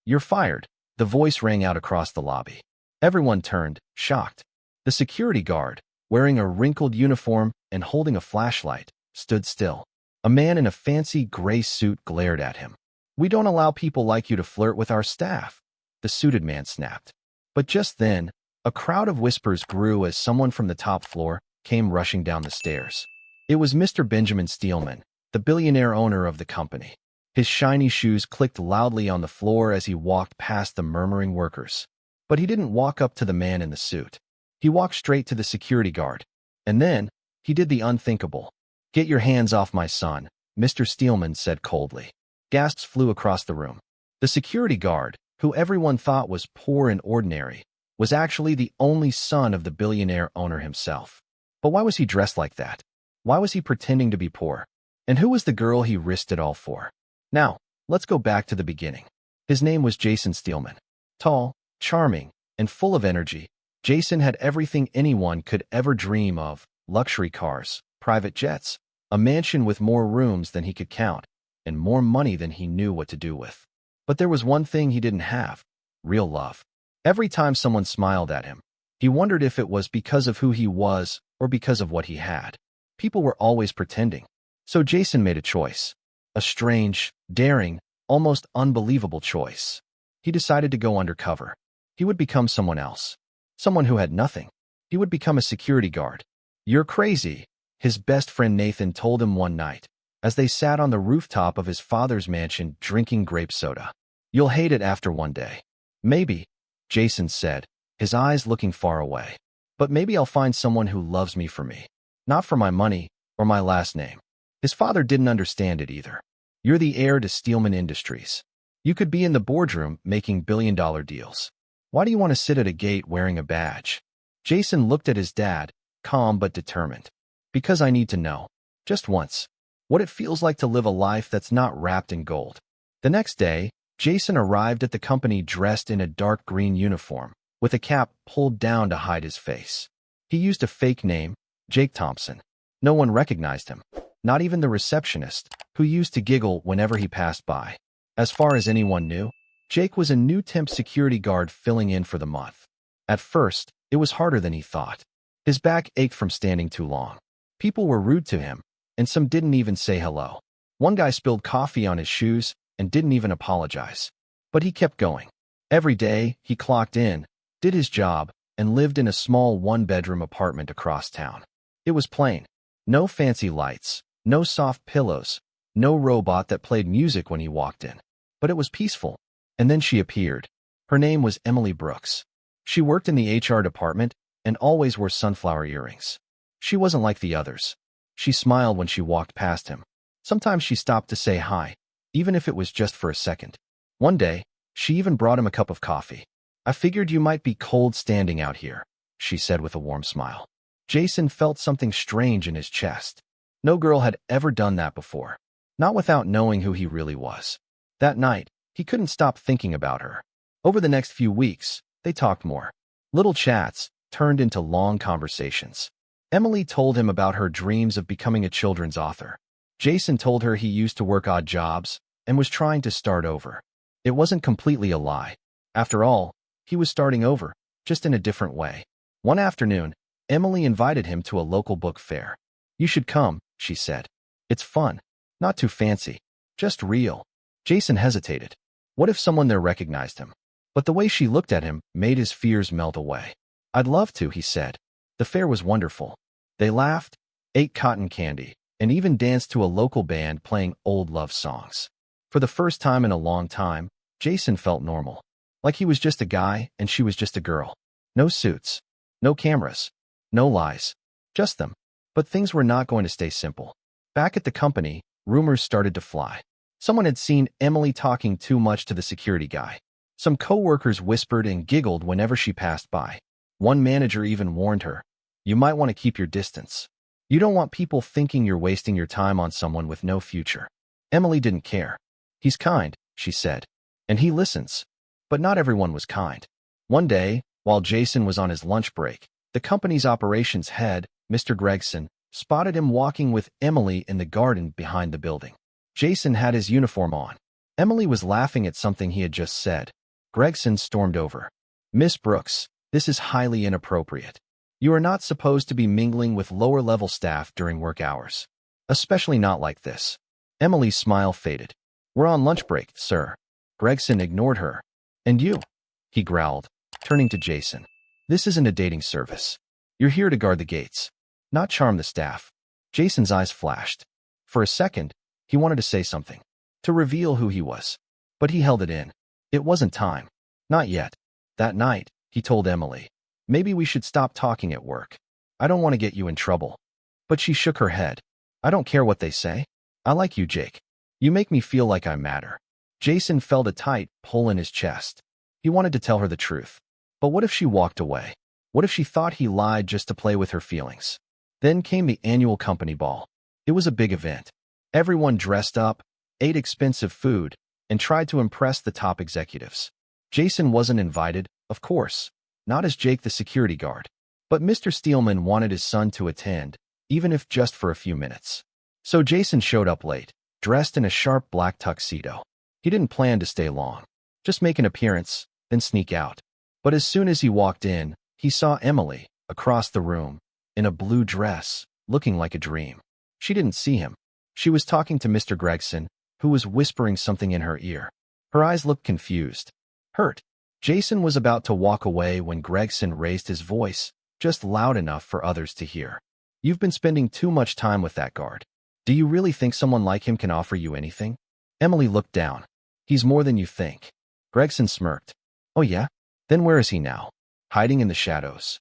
"You're fired." The voice rang out across the lobby. Everyone turned, shocked. The security guard, wearing a wrinkled uniform and holding a flashlight, stood still. A man in a fancy gray suit glared at him. "We don't allow people like you to flirt with our staff," the suited man snapped. But just then, a crowd of whispers grew as someone from the top floor came rushing down the stairs. It was Mr. Benjamin Steelman, the billionaire owner of the company. His shiny shoes clicked loudly on the floor as he walked past the murmuring workers. But he didn't walk up to the man in the suit. He walked straight to the security guard. And then, he did the unthinkable. "Get your hands off my son," Mr. Steelman said coldly. Gasps flew across the room. The security guard, who everyone thought was poor and ordinary, was actually the only son of the billionaire owner himself. But why was he dressed like that? Why was he pretending to be poor? And who was the girl he risked it all for? Now, let's go back to the beginning. His name was Jason Steelman. Tall, charming, and full of energy, Jason had everything anyone could ever dream of: luxury cars, private jets, a mansion with more rooms than he could count, and more money than he knew what to do with. But there was one thing he didn't have: real love. Every time someone smiled at him, he wondered if it was because of who he was or because of what he had. People were always pretending. So Jason made a choice. A strange, daring, almost unbelievable choice. He decided to go undercover. He would become someone else. Someone who had nothing. He would become a security guard. "You're crazy," his best friend Nathan told him one night, as they sat on the rooftop of his father's mansion drinking grape soda. "You'll hate it after one day." "Maybe," Jason said, his eyes looking far away. "But maybe I'll find someone who loves me for me. Not for my money or my last name." His father didn't understand it either. "You're the heir to Steelman Industries. You could be in the boardroom making billion-dollar deals. Why do you want to sit at a gate wearing a badge?" Jason looked at his dad, calm but determined. "Because I need to know, just once, what it feels like to live a life that's not wrapped in gold." The next day, Jason arrived at the company dressed in a dark green uniform, with a cap pulled down to hide his face. He used a fake name, Jake Thompson. No one recognized him, not even the receptionist, who used to giggle whenever he passed by. As far as anyone knew, Jake was a new temp security guard filling in for the month. At first, it was harder than he thought. His back ached from standing too long. People were rude to him, and some didn't even say hello. One guy spilled coffee on his shoes and didn't even apologize. But he kept going. Every day, he clocked in, did his job, and lived in a small one-bedroom apartment across town. It was plain. No fancy lights, no soft pillows, no robot that played music when he walked in. But it was peaceful. And then she appeared. Her name was Emily Brooks. She worked in the HR department and always wore sunflower earrings. She wasn't like the others. She smiled when she walked past him. Sometimes she stopped to say hi, even if it was just for a second. One day, she even brought him a cup of coffee. "I figured you might be cold standing out here," she said with a warm smile. Jason felt something strange in his chest. No girl had ever done that before. Not without knowing who he really was. That night, he couldn't stop thinking about her. Over the next few weeks, they talked more. Little chats turned into long conversations. Emily told him about her dreams of becoming a children's author. Jason told her he used to work odd jobs and was trying to start over. It wasn't completely a lie. After all, he was starting over, just in a different way. One afternoon, Emily invited him to a local book fair. "You should come," she said. "It's fun. Not too fancy. Just real." Jason hesitated. What if someone there recognized him? But the way she looked at him made his fears melt away. "I'd love to," he said. The fair was wonderful. They laughed, ate cotton candy, and even danced to a local band playing old love songs. For the first time in a long time, Jason felt normal. Like he was just a guy and she was just a girl. No suits. No cameras. No lies. Just them. But things were not going to stay simple. Back at the company, rumors started to fly. Someone had seen Emily talking too much to the security guy. Some coworkers whispered and giggled whenever she passed by. One manager even warned her, "You might want to keep your distance. You don't want people thinking you're wasting your time on someone with no future." Emily didn't care. "He's kind," she said, "and he listens." But not everyone was kind. One day, while Jason was on his lunch break, the company's operations head, Mr. Gregson, spotted him walking with Emily in the garden behind the building. Jason had his uniform on. Emily was laughing at something he had just said. Gregson stormed over. Miss Brooks, this is highly inappropriate. You are not supposed to be mingling with lower-level staff during work hours. Especially not like this. Emily's smile faded. We're on lunch break, sir. Gregson ignored her. And you? He growled, turning to Jason. This isn't a dating service. You're here to guard the gates, not charm the staff. Jason's eyes flashed. For a second, he wanted to say something, to reveal who he was. But he held it in. It wasn't time. Not yet. That night, he told Emily, maybe we should stop talking at work. I don't want to get you in trouble. But she shook her head. I don't care what they say. I like you, Jake. You make me feel like I matter. Jason felt a tight pull in his chest. He wanted to tell her the truth. But what if she walked away? What if she thought he lied just to play with her feelings? Then came the annual company ball. It was a big event. Everyone dressed up, ate expensive food, and tried to impress the top executives. Jason wasn't invited, of course, not as Jake the security guard. But Mr. Steelman wanted his son to attend, even if just for a few minutes. So Jason showed up late, dressed in a sharp black tuxedo. He didn't plan to stay long, just make an appearance, then sneak out. But as soon as he walked in, he saw Emily, across the room, in a blue dress, looking like a dream. She didn't see him. She was talking to Mr. Gregson, who was whispering something in her ear. Her eyes looked confused. Hurt. Jason was about to walk away when Gregson raised his voice, just loud enough for others to hear. You've been spending too much time with that guard. Do you really think someone like him can offer you anything? Emily looked down. He's more than you think. Gregson smirked. Oh yeah? Then where is he now? Hiding in the shadows.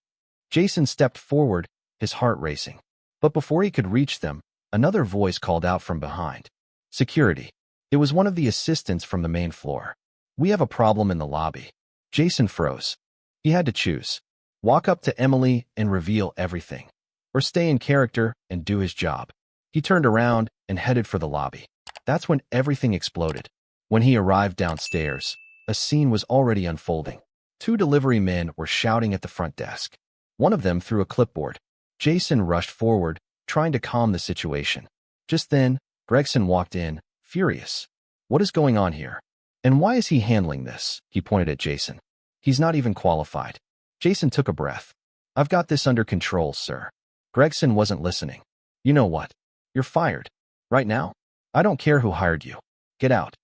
Jason stepped forward, his heart racing. But before he could reach them, another voice called out from behind. Security. It was one of the assistants from the main floor. We have a problem in the lobby. Jason froze. He had to choose. Walk up to Emily and reveal everything, or stay in character and do his job. He turned around and headed for the lobby. That's when everything exploded. When he arrived downstairs, a scene was already unfolding. Two delivery men were shouting at the front desk. One of them threw a clipboard. Jason rushed forward, trying to calm the situation. Just then, Gregson walked in, furious. What is going on here? And why is he handling this? He pointed at Jason. He's not even qualified. Jason took a breath. I've got this under control, sir. Gregson wasn't listening. You know what? You're fired. Right now? I don't care who hired you. Get out.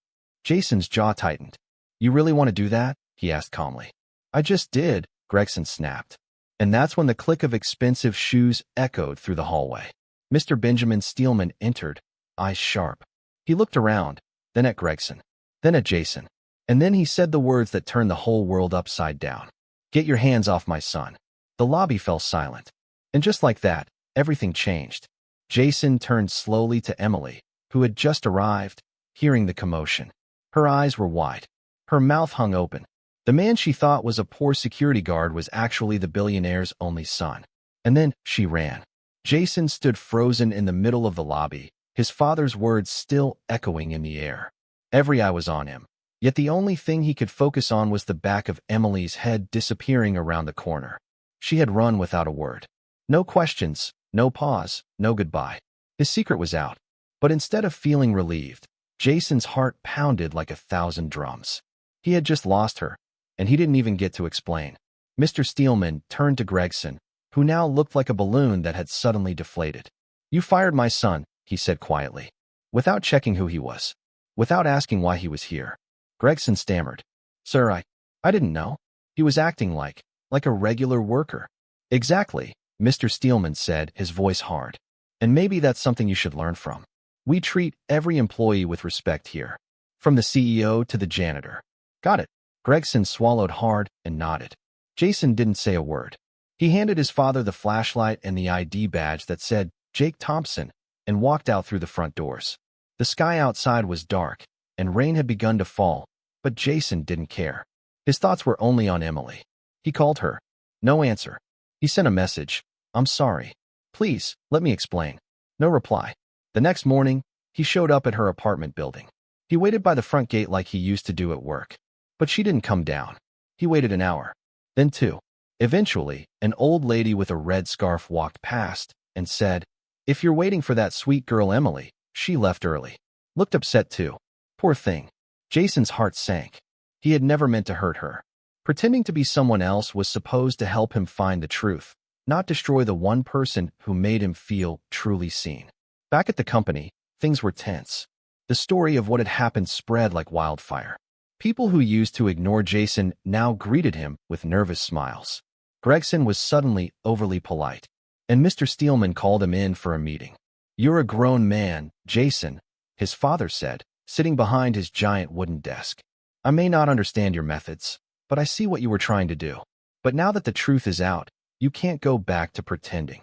Jason's jaw tightened. You really want to do that? He asked calmly. I just did, Gregson snapped. And that's when the click of expensive shoes echoed through the hallway. Mr. Benjamin Steelman entered, eyes sharp. He looked around, then at Gregson, then at Jason. And then he said the words that turned the whole world upside down. Get your hands off my son. The lobby fell silent. And just like that, everything changed. Jason turned slowly to Emily, who had just arrived, hearing the commotion. Her eyes were wide. Her mouth hung open. The man she thought was a poor security guard was actually the billionaire's only son. And then she ran. Jason stood frozen in the middle of the lobby, his father's words still echoing in the air. Every eye was on him. Yet the only thing he could focus on was the back of Emily's head disappearing around the corner. She had run without a word. No questions, no pause, no goodbye. His secret was out. But instead of feeling relieved, Jason's heart pounded like 1,000 drums. He had just lost her, and he didn't even get to explain. Mr. Steelman turned to Gregson, who now looked like a balloon that had suddenly deflated. You fired my son, he said quietly, without checking who he was, without asking why he was here. Gregson stammered. Sir, I didn't know. He was acting like a regular worker. Exactly, Mr. Steelman said, his voice hard. And maybe that's something you should learn from. We treat every employee with respect here, from the CEO to the janitor. Got it. Gregson swallowed hard and nodded. Jason didn't say a word. He handed his father the flashlight and the ID badge that said Jake Thompson and walked out through the front doors. The sky outside was dark, and rain had begun to fall, but Jason didn't care. His thoughts were only on Emily. He called her. No answer. He sent a message. I'm sorry. Please, let me explain. No reply. The next morning, he showed up at her apartment building. He waited by the front gate like he used to do at work. But she didn't come down. He waited an hour. Then 2. Eventually, an old lady with a red scarf walked past and said, If you're waiting for that sweet girl Emily, she left early. Looked upset too. Poor thing. Jason's heart sank. He had never meant to hurt her. Pretending to be someone else was supposed to help him find the truth, not destroy the one person who made him feel truly seen. Back at the company, things were tense. The story of what had happened spread like wildfire. People who used to ignore Jason now greeted him with nervous smiles. Gregson was suddenly overly polite, and Mr. Steelman called him in for a meeting. "You're a grown man, Jason," his father said, sitting behind his giant wooden desk. "I may not understand your methods, but I see what you were trying to do. But now that the truth is out, you can't go back to pretending."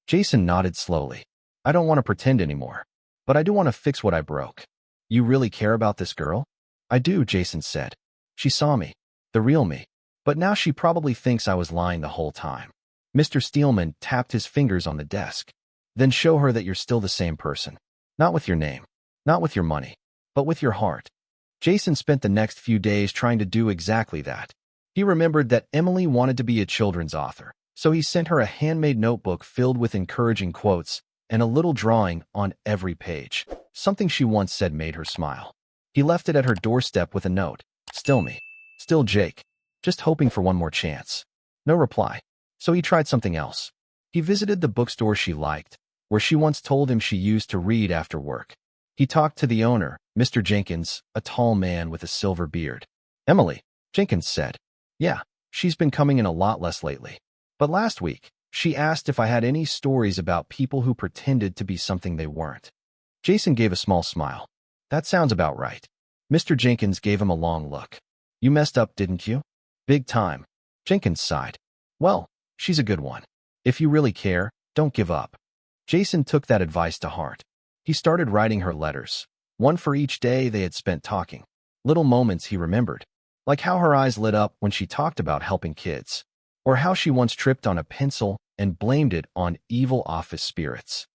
Jason nodded slowly. "I don't want to pretend anymore, but I do want to fix what I broke." "You really care about this girl?" "I do," Jason said. "She saw me, the real me. But now she probably thinks I was lying the whole time." Mr. Steelman tapped his fingers on the desk. "Then show her that you're still the same person. Not with your name, not with your money, but with your heart." Jason spent the next few days trying to do exactly that. He remembered that Emily wanted to be a children's author, so he sent her a handmade notebook filled with encouraging quotes and a little drawing on every page. Something she once said made her smile. He left it at her doorstep with a note. "Still me. Still Jake. Just hoping for one more chance." No reply. So he tried something else. He visited the bookstore she liked, where she once told him she used to read after work. He talked to the owner, Mr. Jenkins, a tall man with a silver beard. "Emily," Jenkins said. "Yeah, she's been coming in a lot less lately. But last week, she asked if I had any stories about people who pretended to be something they weren't." Jason gave a small smile. "That sounds about right." Mr. Jenkins gave him a long look. "You messed up, didn't you?" "Big time." Jenkins sighed. "Well, she's a good one. If you really care, don't give up." Jason took that advice to heart. He started writing her letters, one for each day they had spent talking. Little moments he remembered, like how her eyes lit up when she talked about helping kids, or how she once tripped on a pencil and blamed it on evil office spirits.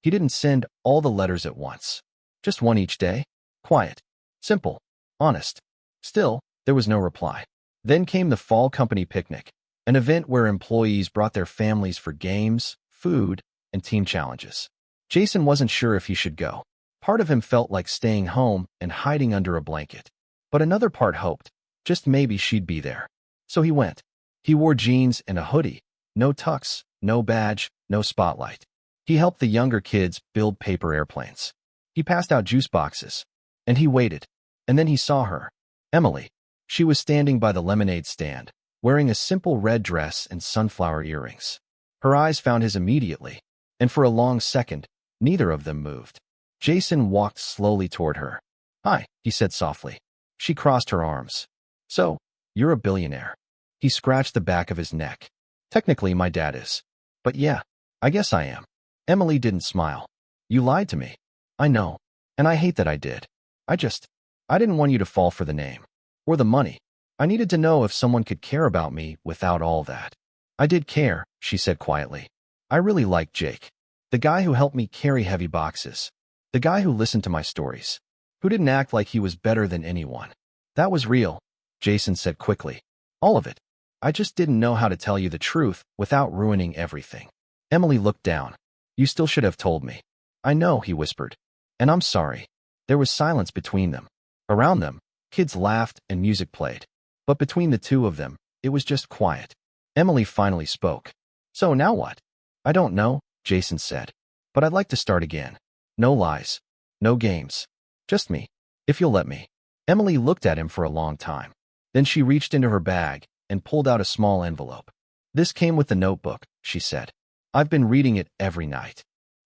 He didn't send all the letters at once, just one each day. Quiet, simple, honest. Still, there was no reply. Then came the fall company picnic, an event where employees brought their families for games, food, and team challenges. Jason wasn't sure if he should go. Part of him felt like staying home and hiding under a blanket. But another part hoped, just maybe she'd be there. So he went. He wore jeans and a hoodie, no tux, no badge, no spotlight. He helped the younger kids build paper airplanes. He passed out juice boxes. And he waited. And then he saw her. Emily. She was standing by the lemonade stand, wearing a simple red dress and sunflower earrings. Her eyes found his immediately, and for a long second, neither of them moved. Jason walked slowly toward her. "Hi," he said softly. She crossed her arms. "So, you're a billionaire." He scratched the back of his neck. "Technically, my dad is. But yeah, I guess I am." Emily didn't smile. "You lied to me." "I know. And I hate that I did. I didn't want you to fall for the name. Or the money. I needed to know if someone could care about me without all that." "I did care," she said quietly. "I really liked Jake. The guy who helped me carry heavy boxes. The guy who listened to my stories. Who didn't act like he was better than anyone. That was real," Jason said quickly. "All of it. I just didn't know how to tell you the truth without ruining everything." Emily looked down. "You still should have told me." "I know," he whispered. "And I'm sorry." There was silence between them. Around them, kids laughed and music played. But between the two of them, it was just quiet. Emily finally spoke. "So now what?" "I don't know," Jason said. "But I'd like to start again. No lies. No games. Just me. If you'll let me." Emily looked at him for a long time. Then she reached into her bag and pulled out a small envelope. "This came with the notebook," she said. "I've been reading it every night."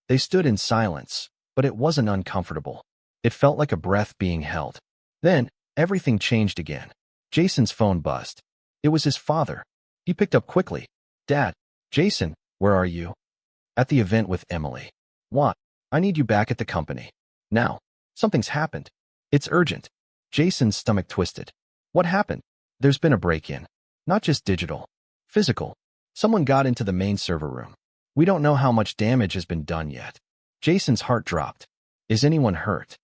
They stood in silence, but it wasn't uncomfortable. It felt like a breath being held. Then, everything changed again. Jason's phone buzzed. It was his father. He picked up quickly. "Dad." "Jason, where are you?" "At the event with Emily." "What?" "I need you back at the company. Now. Something's happened. It's urgent." Jason's stomach twisted. "What happened?" "There's been a break-in. Not just digital. Physical. Someone got into the main server room. We don't know how much damage has been done yet." Jason's heart dropped. "Is anyone hurt?"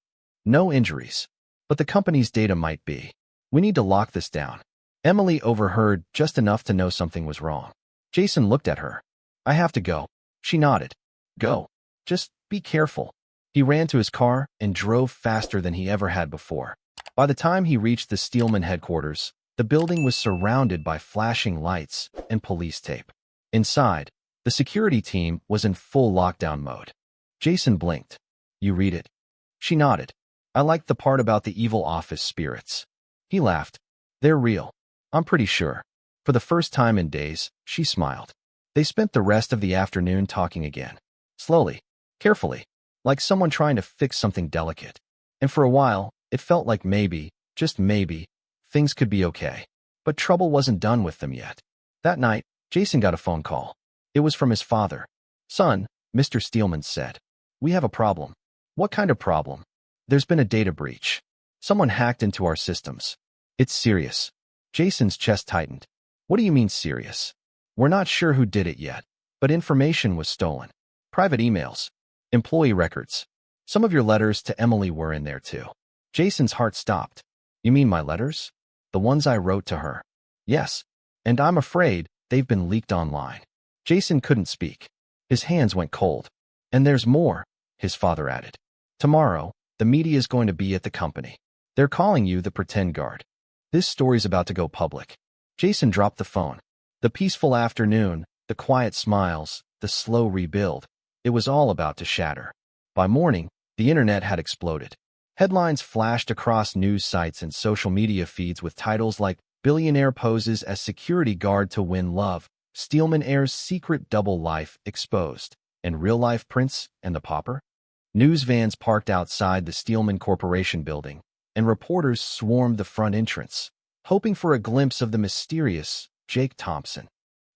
"No injuries. But the company's data might be. We need to lock this down." Emily overheard just enough to know something was wrong. Jason looked at her. "I have to go." She nodded. "Go. Just be careful." He ran to his car and drove faster than he ever had before. By the time he reached the Steelman headquarters, the building was surrounded by flashing lights and police tape. Inside, the security team was in full lockdown mode. Jason blinked. "You read it?" She nodded. "I liked the part about the evil office spirits." He laughed. "They're real. I'm pretty sure." For the first time in days, she smiled. They spent the rest of the afternoon talking again. Slowly, carefully, like someone trying to fix something delicate. And for a while, it felt like maybe, just maybe, things could be okay. But trouble wasn't done with them yet. That night, Jason got a phone call. It was from his father. "Son," Mr. Steelman said, "we have a problem." "What kind of problem?" "There's been a data breach. Someone hacked into our systems." "It's serious." Jason's chest tightened. "What do you mean serious?" "We're not sure who did it yet, but information was stolen. Private emails, employee records. Some of your letters to Emily were in there too." Jason's heart stopped. "You mean my letters? The ones I wrote to her?" "Yes, and I'm afraid they've been leaked online." Jason couldn't speak. His hands went cold. "And there's more," his father added. "Tomorrow, the media is going to be at the company. They're calling you the pretend guard. This story's about to go public." Jason dropped the phone. The peaceful afternoon, the quiet smiles, the slow rebuild. It was all about to shatter. By morning, the internet had exploded. Headlines flashed across news sites and social media feeds with titles like "Billionaire poses as security guard to win love," "Steelman heir's secret double life exposed," and "Real-life Prince and the Pauper." News vans parked outside the Steelman Corporation building, and reporters swarmed the front entrance, hoping for a glimpse of the mysterious Jake Thompson.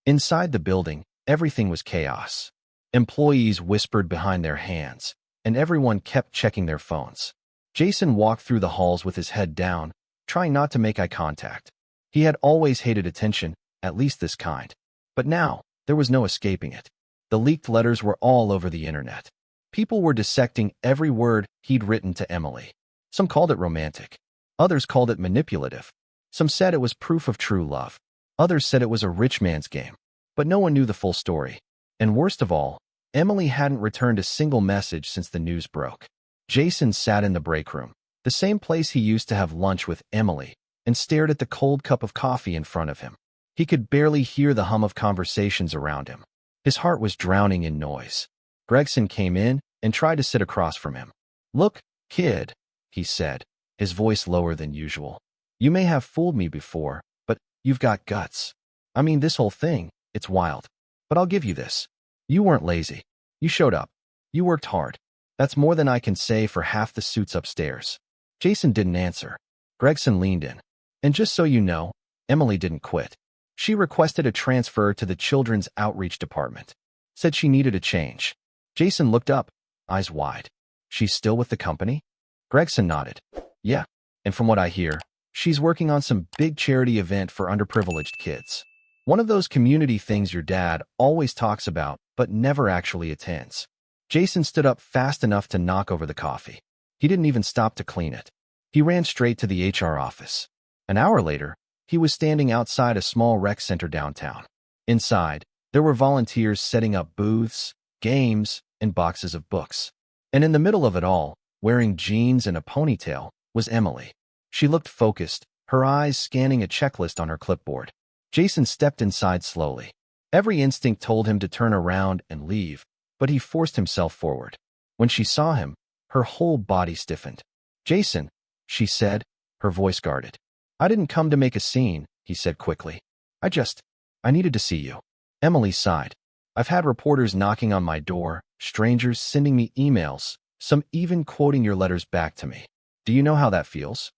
Inside the building, everything was chaos. Employees whispered behind their hands, and everyone kept checking their phones. Jason walked through the halls with his head down, trying not to make eye contact. He had always hated attention, at least this kind. But now, there was no escaping it. The leaked letters were all over the internet. People were dissecting every word he'd written to Emily. Some called it romantic. Others called it manipulative. Some said it was proof of true love. Others said it was a rich man's game. But no one knew the full story. And worst of all, Emily hadn't returned a single message since the news broke. Jason sat in the break room, the same place he used to have lunch with Emily, and stared at the cold cup of coffee in front of him. He could barely hear the hum of conversations around him. His heart was drowning in noise. Gregson came in and tried to sit across from him. "Look, kid," he said, his voice lower than usual. "You may have fooled me before, but you've got guts. I mean, this whole thing, it's wild. But I'll give you this. You weren't lazy. You showed up. You worked hard. That's more than I can say for half the suits upstairs." Jason didn't answer. Gregson leaned in. "And just so you know, Emily didn't quit. She requested a transfer to the Children's Outreach Department. Said she needed a change." Jason looked up, eyes wide. "She's still with the company?" Gregson nodded. "Yeah, and from what I hear, she's working on some big charity event for underprivileged kids. One of those community things your dad always talks about, but never actually attends." Jason stood up fast enough to knock over the coffee. He didn't even stop to clean it. He ran straight to the HR office. An hour later, he was standing outside a small rec center downtown. Inside, there were volunteers setting up booths, games, and boxes of books. And in the middle of it all, wearing jeans and a ponytail, was Emily. She looked focused, her eyes scanning a checklist on her clipboard. Jason stepped inside slowly. Every instinct told him to turn around and leave, but he forced himself forward. When she saw him, her whole body stiffened. "Jason," she said, her voice guarded. "I didn't come to make a scene," he said quickly. I needed to see you." Emily sighed. "I've had reporters knocking on my door, strangers sending me emails, some even quoting your letters back to me. Do you know how that feels?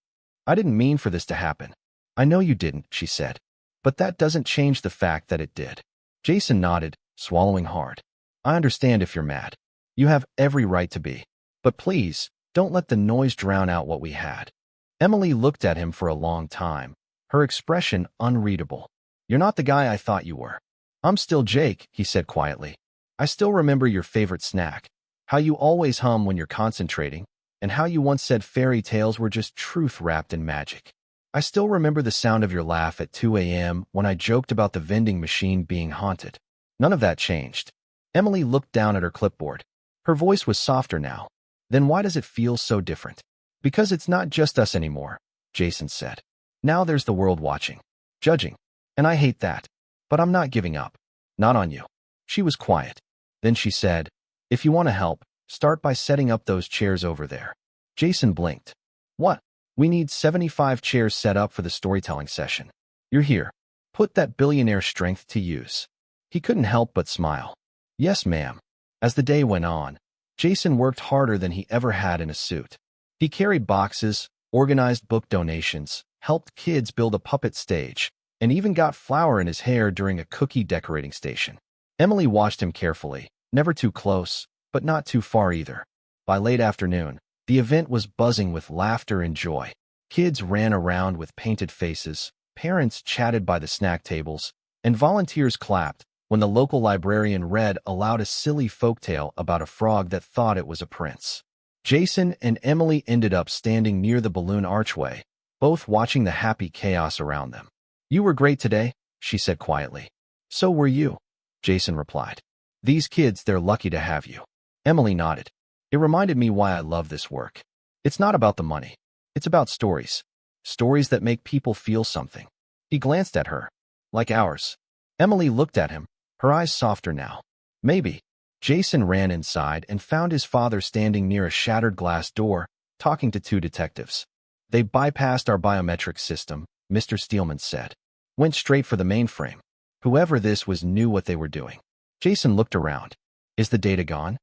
I didn't mean for this to happen." "I know you didn't," she said. "But that doesn't change the fact that it did." Jason nodded, swallowing hard. "I understand if you're mad. You have every right to be. But please, don't let the noise drown out what we had." Emily looked at him for a long time, her expression unreadable. "You're not the guy I thought you were." "I'm still Jake," he said quietly. "I still remember your favorite snack, how you always hum when you're concentrating, and how you once said fairy tales were just truth wrapped in magic. I still remember the sound of your laugh at 2 a.m. when I joked about the vending machine being haunted. None of that changed." Emily looked down at her clipboard. Her voice was softer now. "Then why does it feel so different?" "Because it's not just us anymore. Jason said. Now there's the world watching, judging. And I hate that. But I'm not giving up. Not on you. She was quiet. Then she said, if you want to help, start by setting up those chairs over there. Jason blinked. What? We need 75 chairs set up for the storytelling session. You're here. Put that billionaire strength to use. He couldn't help but smile. Yes, ma'am. As the day went on, Jason worked harder than he ever had in a suit. He carried boxes, organized book donations, helped kids build a puppet stage, and even got flour in his hair during a cookie decorating station. Emily watched him carefully, never too close, but not too far either. By late afternoon, the event was buzzing with laughter and joy. Kids ran around with painted faces, parents chatted by the snack tables, and volunteers clapped when the local librarian read aloud a silly folktale about a frog that thought it was a prince. Jason and Emily ended up standing near the balloon archway, both watching the happy chaos around them. You were great today, she said quietly. So were you, Jason replied. These kids, they're lucky to have you. Emily nodded. It reminded me why I love this work. It's not about the money. It's about stories. Stories that make people feel something. He glanced at her. Like ours. Emily looked at him, her eyes softer now. Maybe. Jason ran inside and found his father standing near a shattered glass door, talking to two detectives. They bypassed our biometric system, Mr. Steelman said. Went straight for the mainframe. Whoever this was knew what they were doing. Jason looked around. Is the data gone?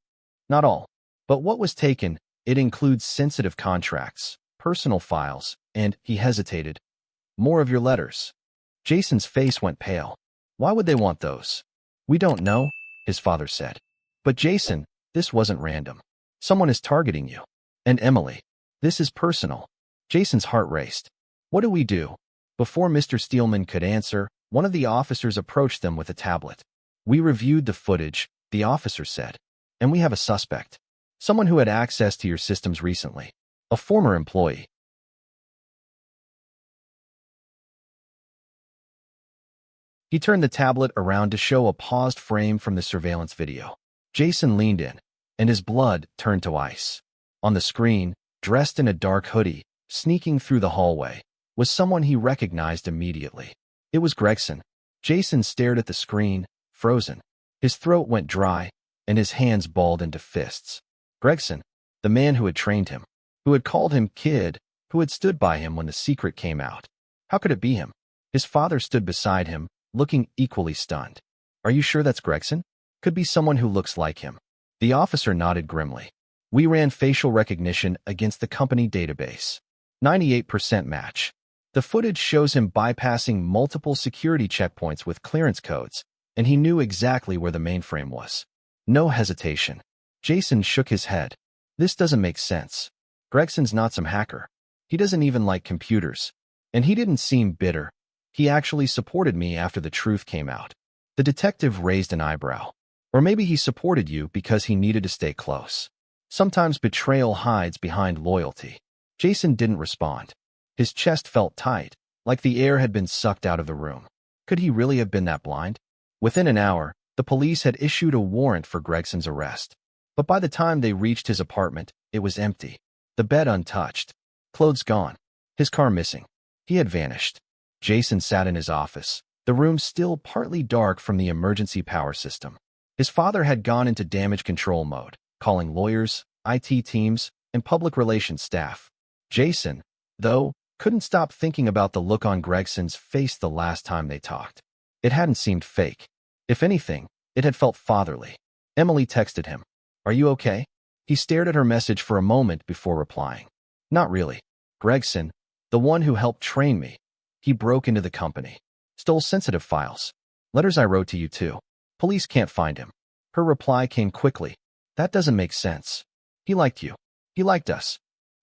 Not all. But what was taken, it includes sensitive contracts, personal files, and, he hesitated, more of your letters. Jason's face went pale. Why would they want those? We don't know, his father said. But Jason, this wasn't random. Someone is targeting you. And Emily, this is personal. Jason's heart raced. What do we do? Before Mr. Steelman could answer, one of the officers approached them with a tablet. We reviewed the footage, the officer said. And we have a suspect. Someone who had access to your systems recently. A former employee. He turned the tablet around to show a paused frame from the surveillance video. Jason leaned in, and his blood turned to ice. On the screen, dressed in a dark hoodie, sneaking through the hallway, was someone he recognized immediately. It was Gregson. Jason stared at the screen, frozen. His throat went dry, and his hands balled into fists. Gregson, the man who had trained him, who had called him kid, who had stood by him when the secret came out. How could it be him? His father stood beside him, looking equally stunned. Are you sure that's Gregson? Could be someone who looks like him. The officer nodded grimly. We ran facial recognition against the company database. 98% match. The footage shows him bypassing multiple security checkpoints with clearance codes, and he knew exactly where the mainframe was. No hesitation. Jason shook his head. This doesn't make sense. Gregson's not some hacker. He doesn't even like computers. And he didn't seem bitter. He actually supported me after the truth came out. The detective raised an eyebrow. Or maybe he supported you because he needed to stay close. Sometimes betrayal hides behind loyalty. Jason didn't respond. His chest felt tight, like the air had been sucked out of the room. Could he really have been that blind? Within an hour, the police had issued a warrant for Gregson's arrest. But by the time they reached his apartment, it was empty. The bed untouched. Clothes gone. His car missing. He had vanished. Jason sat in his office, the room still partly dark from the emergency power system. His father had gone into damage control mode, calling lawyers, IT teams, and public relations staff. Jason, though, couldn't stop thinking about the look on Gregson's face the last time they talked. It hadn't seemed fake. If anything, it had felt fatherly. Emily texted him. Are you okay? He stared at her message for a moment before replying. Not really. Gregson, the one who helped train me. He broke into the company. Stole sensitive files. Letters I wrote to you too. Police can't find him. Her reply came quickly. That doesn't make sense. He liked you. He liked us.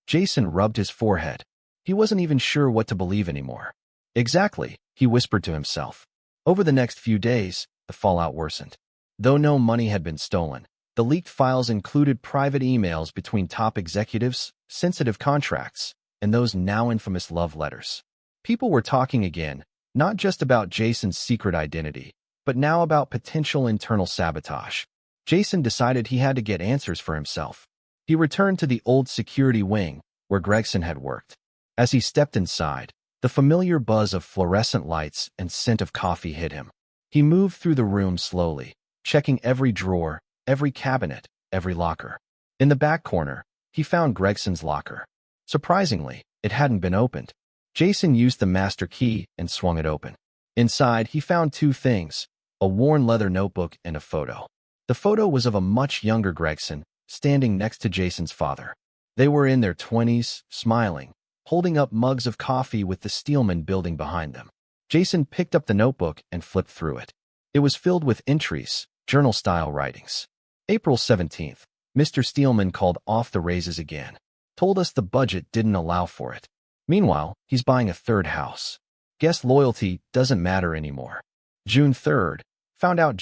Jason rubbed his forehead. He wasn't even sure what to believe anymore. Exactly, he whispered to himself. Over the next few days, the fallout worsened. Though no money had been stolen, the leaked files included private emails between top executives, sensitive contracts, and those now infamous love letters. People were talking again, not just about Jason's secret identity, but now about potential internal sabotage. Jason decided he had to get answers for himself. He returned to the old security wing, where Gregson had worked. As he stepped inside, the familiar buzz of fluorescent lights and scent of coffee hit him. He moved through the room slowly, checking every drawer, every cabinet, every locker. In the back corner, he found Gregson's locker. Surprisingly, it hadn't been opened. Jason used the master key and swung it open. Inside, he found two things: a worn leather notebook and a photo. The photo was of a much younger Gregson, standing next to Jason's father. They were in their 20s, smiling, holding up mugs of coffee with the Steelman building behind them. Jason picked up the notebook and flipped through it. It was filled with entries, journal-style writings. April 17th, Mr. Steelman called off the raises again. Told us the budget didn't allow for it. Meanwhile, he's buying a third house. Guess loyalty doesn't matter anymore. June 3rd, found out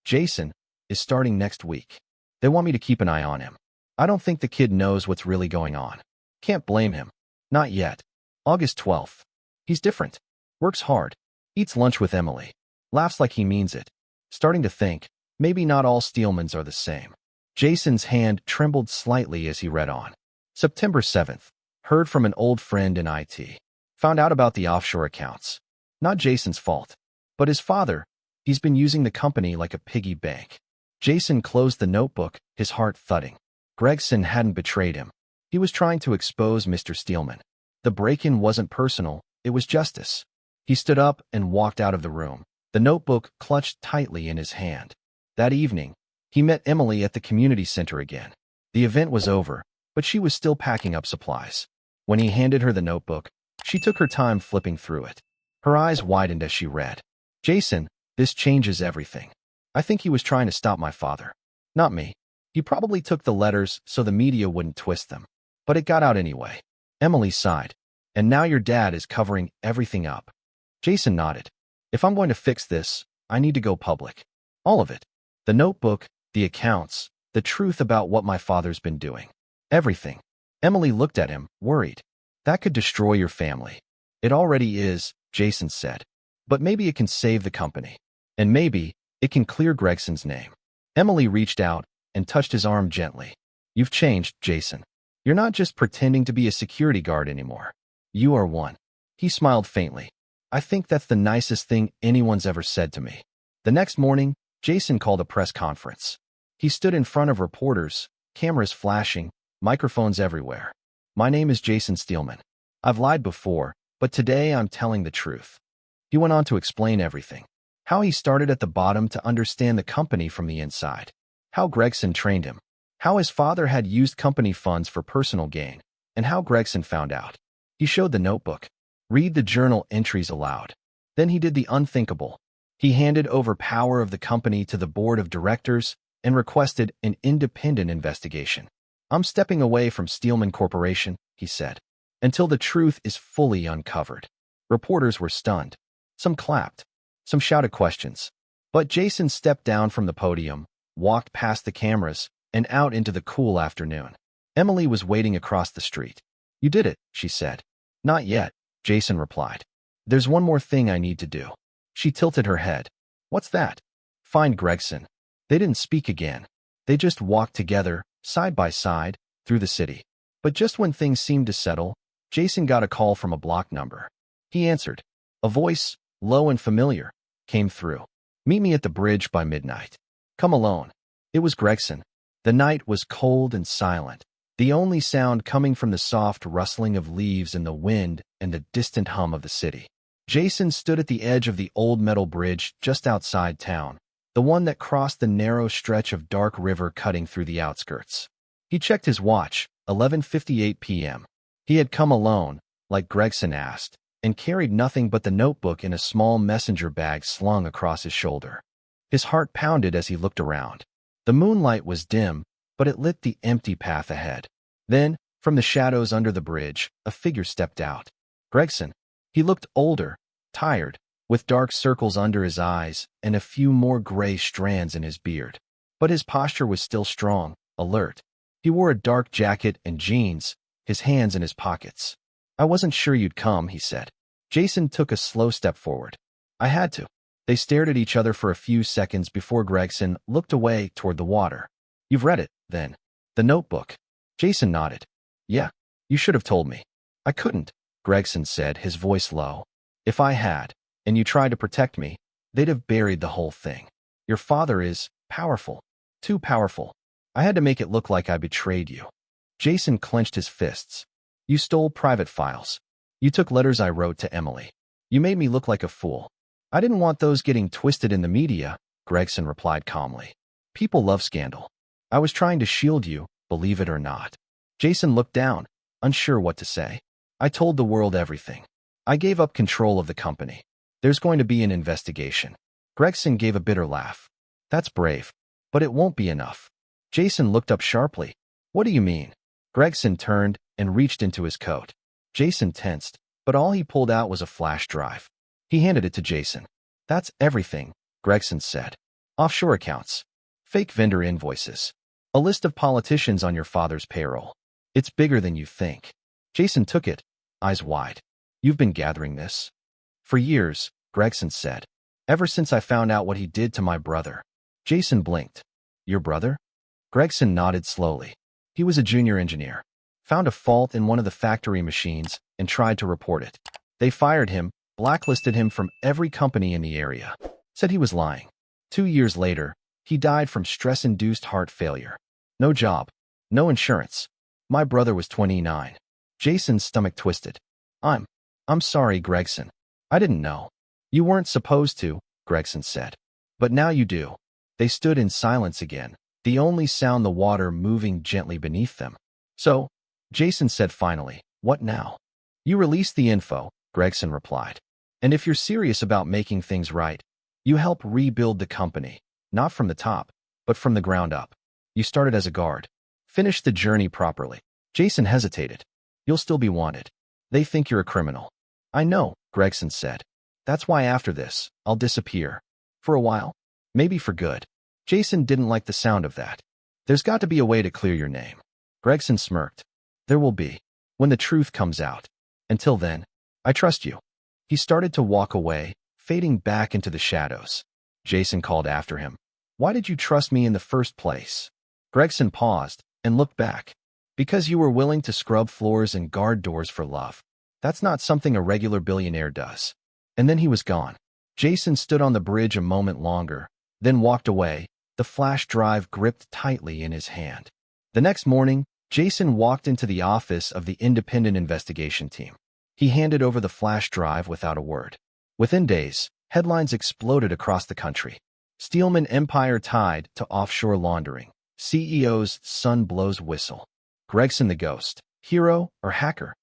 Jason, is starting next week. They want me to keep an eye on him. I don't think the kid knows what's really going on. Can't blame him. Not yet. August 12th. He's different. Works hard. Eats lunch with Emily. Laughs like he means it. Starting to think, maybe not all Steelmans are the same. Jason's hand trembled slightly as he read on. September 7th. Heard from an old friend in IT. Found out about the offshore accounts. Not Jason's fault. But his father, he's been using the company like a piggy bank. Jason closed the notebook, his heart thudding. Gregson hadn't betrayed him. He was trying to expose Mr. Steelman. The break-in wasn't personal, it was justice. He stood up and walked out of the room, the notebook clutched tightly in his hand. That evening, he met Emily at the community center again. The event was over, but she was still packing up supplies. When he handed her the notebook, she took her time flipping through it. Her eyes widened as she read. Jason, this changes everything. I think he was trying to stop my father. Not me. He probably took the letters so the media wouldn't twist them. But it got out anyway. Emily sighed. And now your dad is covering everything up. Jason nodded. If I'm going to fix this, I need to go public. All of it. The notebook, the accounts, the truth about what my father's been doing. Everything. Emily looked at him, worried. That could destroy your family. It already is, Jason said. But maybe it can save the company. And maybe it can clear Gregson's name. Emily reached out and touched his arm gently. You've changed, Jason. You're not just pretending to be a security guard anymore. You are one. He smiled faintly. I think that's the nicest thing anyone's ever said to me. The next morning, Jason called a press conference. He stood in front of reporters, cameras flashing, microphones everywhere. My name is Jason Steelman. I've lied before, but today I'm telling the truth. He went on to explain everything. How he started at the bottom to understand the company from the inside. How Gregson trained him. How his father had used company funds for personal gain. And how Gregson found out. He showed the notebook. Read the journal entries aloud. Then he did the unthinkable. He handed over power of the company to the board of directors and requested an independent investigation. I'm stepping away from Steelman Corporation, he said, until the truth is fully uncovered. Reporters were stunned. Some clapped. Some shouted questions. But Jason stepped down from the podium, walked past the cameras, and out into the cool afternoon. Emily was waiting across the street. You did it, she said. Not yet, Jason replied. There's one more thing I need to do. She tilted her head. What's that? Find Gregson. They didn't speak again. They just walked together, side by side, through the city. But just when things seemed to settle, Jason got a call from a block number. He answered. A voice, low and familiar, came through. Meet me at the bridge by midnight. Come alone. It was Gregson. The night was cold and silent. The only sound coming from the soft rustling of leaves in the wind and the distant hum of the city. Jason stood at the edge of the old metal bridge just outside town, the one that crossed the narrow stretch of dark river cutting through the outskirts. He checked his watch, 11:58 p.m. He had come alone, like Gregson asked, and carried nothing but the notebook in a small messenger bag slung across his shoulder. His heart pounded as he looked around. The moonlight was dim, but it lit the empty path ahead. Then, from the shadows under the bridge, a figure stepped out. Gregson. He looked older, tired, with dark circles under his eyes and a few more gray strands in his beard. But his posture was still strong, alert. He wore a dark jacket and jeans, his hands in his pockets. I wasn't sure you'd come, he said. Jason took a slow step forward. I had to. They stared at each other for a few seconds before Gregson looked away toward the water. You've read it, then? The notebook. Jason nodded. Yeah, you should have told me. I couldn't. Gregson said, his voice low. If I had, and you tried to protect me, they'd have buried the whole thing. Your father is powerful. Too powerful. I had to make it look like I betrayed you. Jason clenched his fists. You stole private files. You took letters I wrote to Emily. You made me look like a fool. I didn't want those getting twisted in the media, Gregson replied calmly. People love scandal. I was trying to shield you, believe it or not. Jason looked down, unsure what to say. I told the world everything. I gave up control of the company. There's going to be an investigation. Gregson gave a bitter laugh. That's brave, but it won't be enough. Jason looked up sharply. What do you mean? Gregson turned and reached into his coat. Jason tensed, but all he pulled out was a flash drive. He handed it to Jason. That's everything, Gregson said. Offshore accounts. Fake vendor invoices. A list of politicians on your father's payroll. It's bigger than you think. Jason took it, eyes wide. You've been gathering this? For years, Gregson said. Ever since I found out what he did to my brother. Jason blinked. Your brother? Gregson nodded slowly. He was a junior engineer. Found a fault in one of the factory machines and tried to report it. They fired him, blacklisted him from every company in the area. Said he was lying. 2 years later, he died from stress-induced heart failure. No job. No insurance. My brother was 29. Jason's stomach twisted. I'm sorry, Gregson. I didn't know. You weren't supposed to, Gregson said. But now you do. They stood in silence again, the only sound the water moving gently beneath them. So, Jason said finally, what now? You release the info, Gregson replied. And if you're serious about making things right, you help rebuild the company, not from the top, but from the ground up. You started as a guard. Finish the journey properly. Jason hesitated. You'll still be wanted. They think you're a criminal. I know, Gregson said. That's why after this, I'll disappear. For a while. Maybe for good. Jason didn't like the sound of that. There's got to be a way to clear your name. Gregson smirked. There will be. When the truth comes out. Until then, I trust you. He started to walk away, fading back into the shadows. Jason called after him. Why did you trust me in the first place? Gregson paused and looked back. Because you were willing to scrub floors and guard doors for love. That's not something a regular billionaire does. And then he was gone. Jason stood on the bridge a moment longer, then walked away, the flash drive gripped tightly in his hand. The next morning, Jason walked into the office of the independent investigation team. He handed over the flash drive without a word. Within days, headlines exploded across the country. Steelman empire tied to offshore laundering. CEO's son blows whistle. Gregson the ghost, hero or hacker?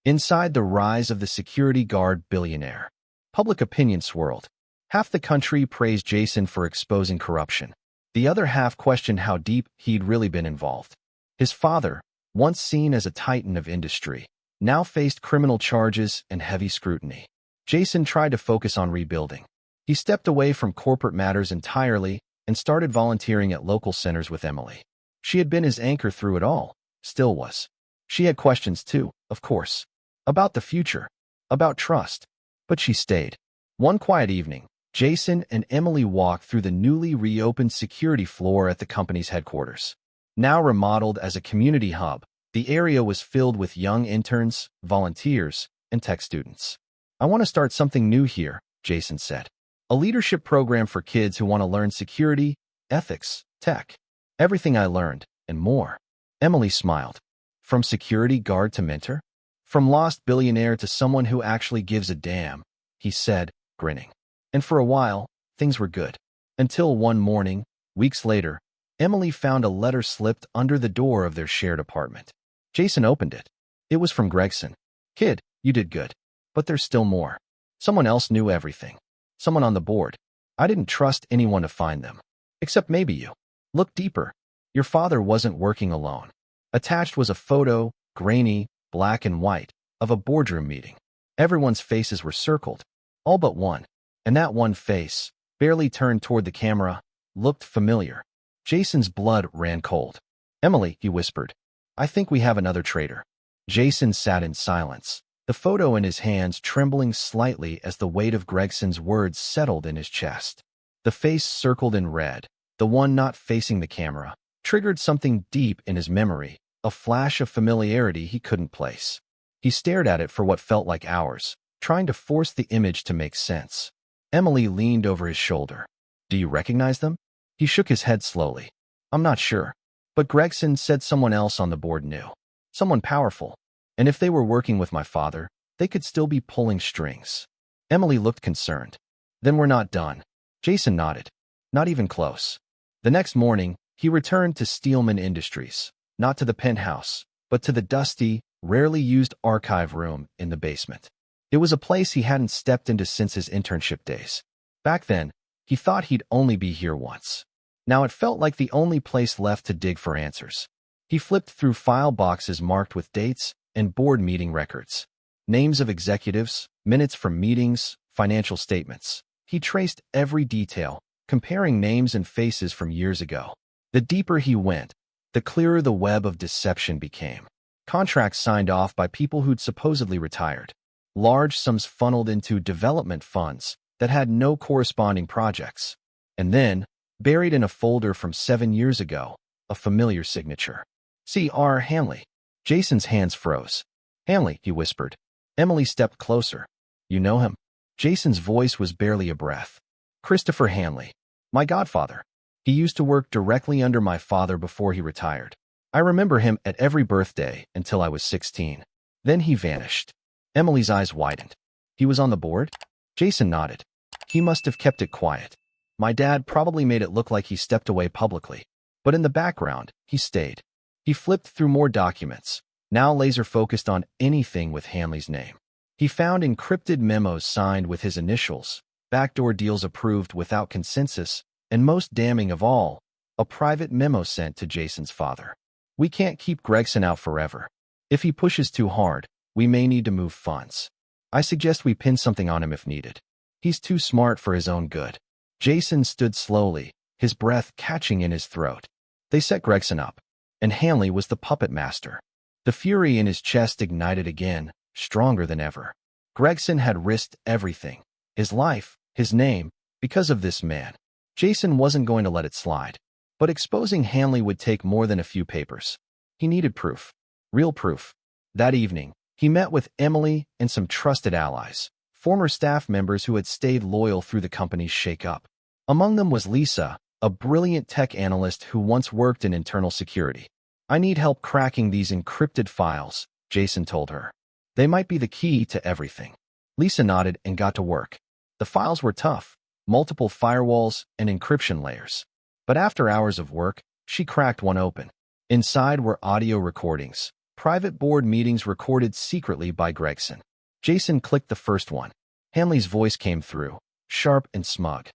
Inside the rise of the security guard billionaire. Public opinion swirled. Half the country praised Jason for exposing corruption. The other half questioned how deep he'd really been involved. His father, once seen as a titan of industry, now faced criminal charges and heavy scrutiny. Jason tried to focus on rebuilding. He stepped away from corporate matters entirely and started volunteering at local centers with Emily. She had been his anchor through it all, still was. She had questions too, of course. About the future, about trust. But she stayed. One quiet evening, Jason and Emily walked through the newly reopened security floor at the company's headquarters. Now remodeled as a community hub, the area was filled with young interns, volunteers, and tech students. I want to start something new here, Jason said. A leadership program for kids who want to learn security, ethics, tech. Everything I learned, and more. Emily smiled. From security guard to mentor? From lost billionaire to someone who actually gives a damn, he said, grinning. And for a while, things were good. Until one morning, weeks later, Emily found a letter slipped under the door of their shared apartment. Jason opened it. It was from Gregson. Kid, you did good. But there's still more. Someone else knew everything. Someone on the board. I didn't trust anyone to find them. Except maybe you. Look deeper. Your father wasn't working alone. Attached was a photo, grainy, black and white, of a boardroom meeting. Everyone's faces were circled. All but one. And that one face, barely turned toward the camera, looked familiar. Jason's blood ran cold. Emily, he whispered. I think we have another traitor. Jason sat in silence, the photo in his hands trembling slightly as the weight of Gregson's words settled in his chest. The face circled in red, the one not facing the camera, triggered something deep in his memory, a flash of familiarity he couldn't place. He stared at it for what felt like hours, trying to force the image to make sense. Emily leaned over his shoulder. "Do you recognize them?" He shook his head slowly. "I'm not sure. But Gregson said someone else on the board knew. Someone powerful. And if they were working with my father, they could still be pulling strings." Emily looked concerned. "Then we're not done." Jason nodded. "Not even close." The next morning, he returned to Steelman Industries, not to the penthouse, but to the dusty, rarely used archive room in the basement. It was a place he hadn't stepped into since his internship days. Back then, he thought he'd only be here once. Now it felt like the only place left to dig for answers. He flipped through file boxes marked with dates and board meeting records. Names of executives, minutes from meetings, financial statements. He traced every detail, comparing names and faces from years ago. The deeper he went, the clearer the web of deception became. Contracts signed off by people who'd supposedly retired. Large sums funneled into development funds that had no corresponding projects. And then, buried in a folder from 7 years ago, a familiar signature. C.R. Hanley. Jason's hands froze. "Hanley," he whispered. Emily stepped closer. "You know him?" Jason's voice was barely a breath. "Christopher Hanley. My godfather. He used to work directly under my father before he retired. I remember him at every birthday until I was 16. Then he vanished." Emily's eyes widened. "He was on the board?" Jason nodded. "He must have kept it quiet. My dad probably made it look like he stepped away publicly. But in the background, he stayed." He flipped through more documents, now laser-focused on anything with Hanley's name. He found encrypted memos signed with his initials, backdoor deals approved without consensus, and most damning of all, a private memo sent to Jason's father. "We can't keep Gregson out forever. If he pushes too hard, we may need to move funds. I suggest we pin something on him if needed. He's too smart for his own good." Jason stood slowly, his breath catching in his throat. They set Gregson up, and Hanley was the puppet master. The fury in his chest ignited again, stronger than ever. Gregson had risked everything, his life, his name, because of this man. Jason wasn't going to let it slide. But exposing Hanley would take more than a few papers. He needed proof. Real proof. That evening, he met with Emily and some trusted allies, former staff members who had stayed loyal through the company's shake-up. Among them was Lisa, a brilliant tech analyst who once worked in internal security. "I need help cracking these encrypted files," Jason told her. "They might be the key to everything." Lisa nodded and got to work. The files were tough, multiple firewalls and encryption layers. But after hours of work, she cracked one open. Inside were audio recordings, private board meetings recorded secretly by Gregson. Jason clicked the first one. Hanley's voice came through, sharp and smug.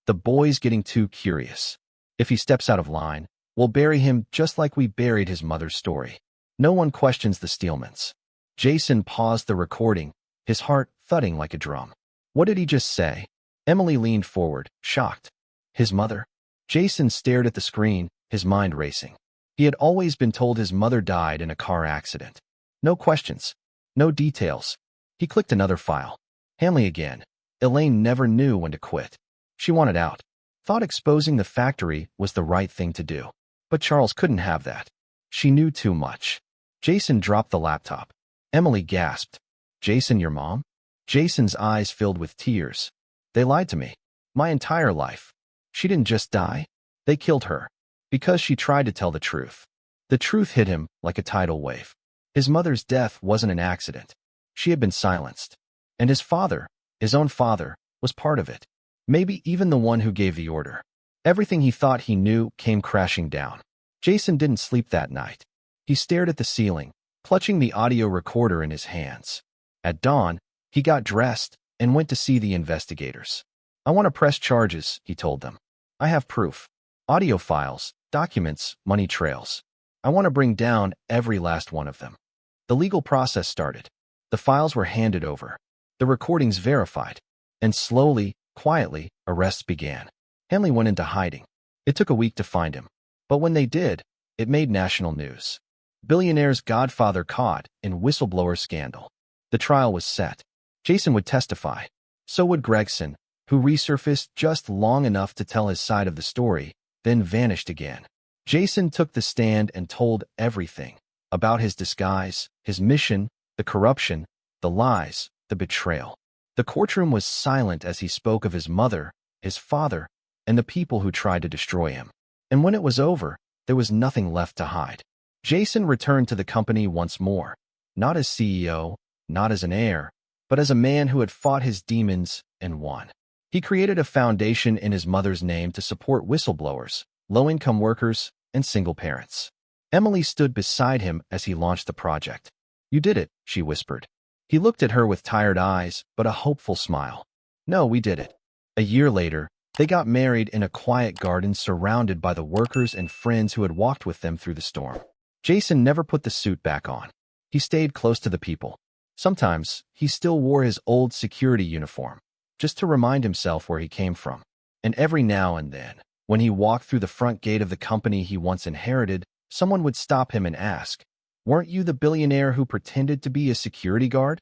"The boy's getting too curious. If he steps out of line, we'll bury him just like we buried his mother's story. No one questions the Steelmans." Jason paused the recording, his heart thudding like a drum. What did he just say? Emily leaned forward, shocked. His mother? Jason stared at the screen, his mind racing. He had always been told his mother died in a car accident. No questions. No details. He clicked another file. Hanley again. Elaine never knew when to quit. She wanted out. Thought exposing the factory was the right thing to do. But Charles couldn't have that. She knew too much. Jason dropped the laptop. Emily gasped. "Jason, your mom?" Jason's eyes filled with tears. "They lied to me. My entire life. She didn't just die. They killed her. Because she tried to tell the truth." The truth hit him like a tidal wave. His mother's death wasn't an accident. She had been silenced. And his father, his own father, was part of it. Maybe even the one who gave the order. Everything he thought he knew came crashing down. Jason didn't sleep that night. He stared at the ceiling, clutching the audio recorder in his hands. At dawn, he got dressed and went to see the investigators. "I want to press charges," he told them. "I have proof. Audio files, documents, money trails. I want to bring down every last one of them." The legal process started. The files were handed over. The recordings verified. And slowly, quietly, arrests began. Hanley went into hiding. It took a week to find him. But when they did, it made national news. Billionaire's godfather caught in whistleblower scandal. The trial was set. Jason would testify. So would Gregson, who resurfaced just long enough to tell his side of the story, then vanished again. Jason took the stand and told everything. About his disguise, his mission, The corruption, the lies, the betrayal. The courtroom was silent as he spoke of his mother, his father, and the people who tried to destroy him. And when it was over, there was nothing left to hide. Jason returned to the company once more, not as CEO, not as an heir, but as a man who had fought his demons and won. He created a foundation in his mother's name to support whistleblowers, low-income workers, and single parents. Emily stood beside him as he launched the project. "You did it," she whispered. He looked at her with tired eyes, but a hopeful smile. "No, we did it." A year later, they got married in a quiet garden surrounded by the workers and friends who had walked with them through the storm. Jason never put the suit back on. He stayed close to the people. Sometimes, he still wore his old security uniform, just to remind himself where he came from. And every now and then, when he walked through the front gate of the company he once inherited, someone would stop him and ask, "Weren't you the billionaire who pretended to be a security guard?"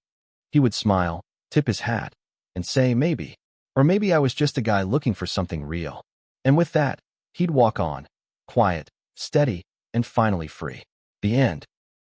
He would smile, tip his hat, and say, "Maybe. Or maybe I was just a guy looking for something real." And with that, he'd walk on, quiet, steady, and finally free. The end.